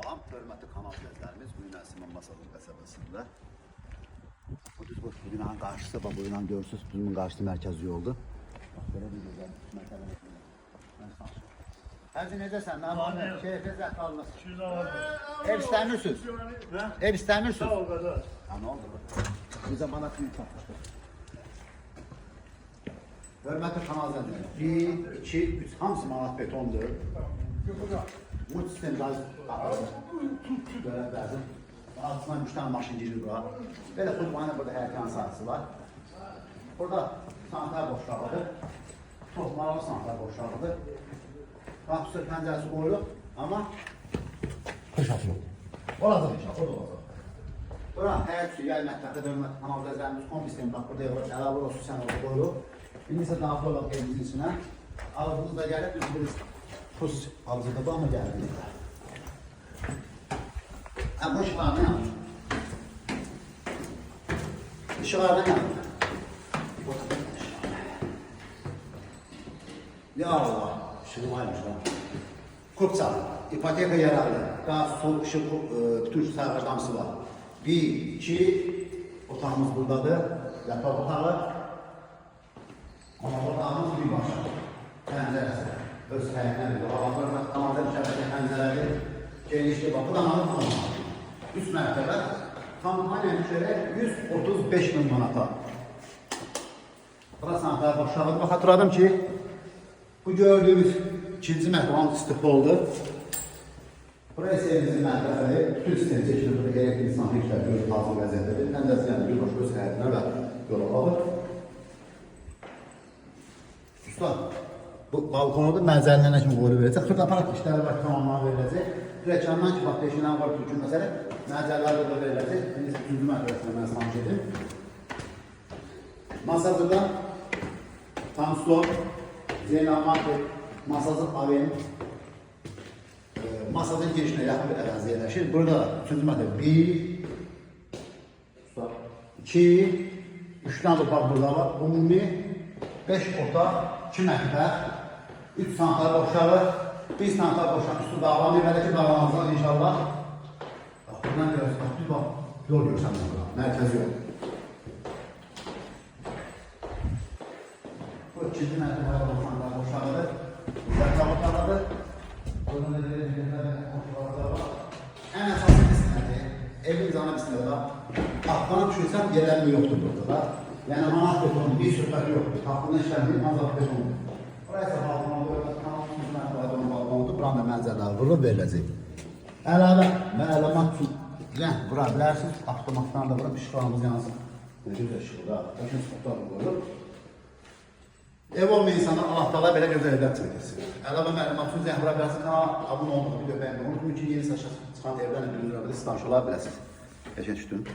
Salam, hörmətli kanal izləyicilərimiz, bu gün Əsman Masallı qəsəbəsində. Bu düz bu binanın qarşısı, bu binanın görürsünüz, bunun qarşısı mərkəzi yoldur. Belə bir gözəl mərkəzi. Həmçin necəsən? Keyfiniz əhvalınız? Ev istəmirsiniz? Ev istəmirsiniz? Sağ ol qardaş. Ne oldu? Bizə bana tüyün çatmışdır. Hörmətli kanal izləyicilərimiz, 1, 2, 3, hamısı manat betondur. Bu sistem daha böyle lazım. Altından 3 tane maşın girir bura. Böyle kurbanı burada hərkan sahası var. Burada sanitar boşluğudur. Toxmalı sanitar boşluğudur. Kapsül pəncərəsi qoyuluq, amma qış atılıb. Olacaq inşallah, orada olacaq. Bura hər şey, yay mətbəxdə dönmət kanal izləyicilərimiz kompleksin bax burada yox, əlavə olsun sən orada qoyuluq. İndi isə daxil olaq evimizin içinə. Ağzımız da gəlib, biz tuz alıcıda da mı gəldi? Bu ışıqlarını yanır. Işıqlarını yanır. Ya Allah, ışığı varmış lan. Kupça, ipoteka yararlı. Gaz, su, ışık, bütün sağırdaması var. 1, 2, otağımız buradadır. Yatak otağı. Ama otağımız bir başa. Pəncərəsi. Öz səhiyyindən bir havalarına tamamdır, şəbəkə pəncərəli, genişli var. Bu da manat olmalı. Üst mərtəbə kampaniyanın şöyle 135 bin manata. Burası sanitar boşluğudur. Xatırladım ki, bu gördüğümüz ikinci mərtəbənin istiqboldur. Burası evimizin mərtəbəli, bütün sistemi çekilir. Burada gerekli sanitar görüb hazır vəziyyətədir. Pəncərəsi yəni bir boş öz səhiyyindən və yola alır. Usta, bu balkonu da mənzərinə kimi qoyulub verəcək. Xırda aparat işləri var, tamamına veriləcək. Rəkandan ki, bax, deşilən var, türkün məsələ, mənzərləri da veriləcək. İndi 3-cü mərtəbəsində mən sanış edim. Masajda tam stol, Zeynal Market, masajın AVM, masajın girişinə yaxın bir ərazi yerləşir. Burada 3-cü mərtəbə 1, 2, 3 tane bax burada var. Ümumi 5 otaq, 2 mətbəx, 3 sanitar boşağı, 1 sanitar boşağı üstü bağlanır. Belki bağlanacaq inşallah. Bak buradan görürsün, bak bir bak, yol görürsən burada, mərkəzi yol. Bu ikinci mərtəbəyə olan sanitar boşağıdır. Yatak otağıdır. Burada da var. Ən əsası bismədir, evin canı bismədir var. Altdan düşürsən, yerlərini yoxdur burada da. Yani manat betonu, bir söhbəti yoxdur. Taxtının işlərini azad betondur. Buraya isə balkondur, kanalımızın mərtəbədən balkondur. Buranın da mənzərələri vurulub veriləcək. Əlavə məlumat üçün rəng vura bilərsiniz. Avtomatdan da vurub işıqlarımız yansın. Ne gözəl işıqda, bütün spotlar qoyulur. Ev olmayan insanlar Allah-Taala belə gözəl evlər çəkirsin. Əlavə məlumat üçün zəng vura bilərsiniz. Kanala abunə olmağı bir də bəyənin. Unutmayın ki, yeni çıxan evlərlə bildirə biləsiniz, tanış ola biləsiniz. Qəşəng düşdün.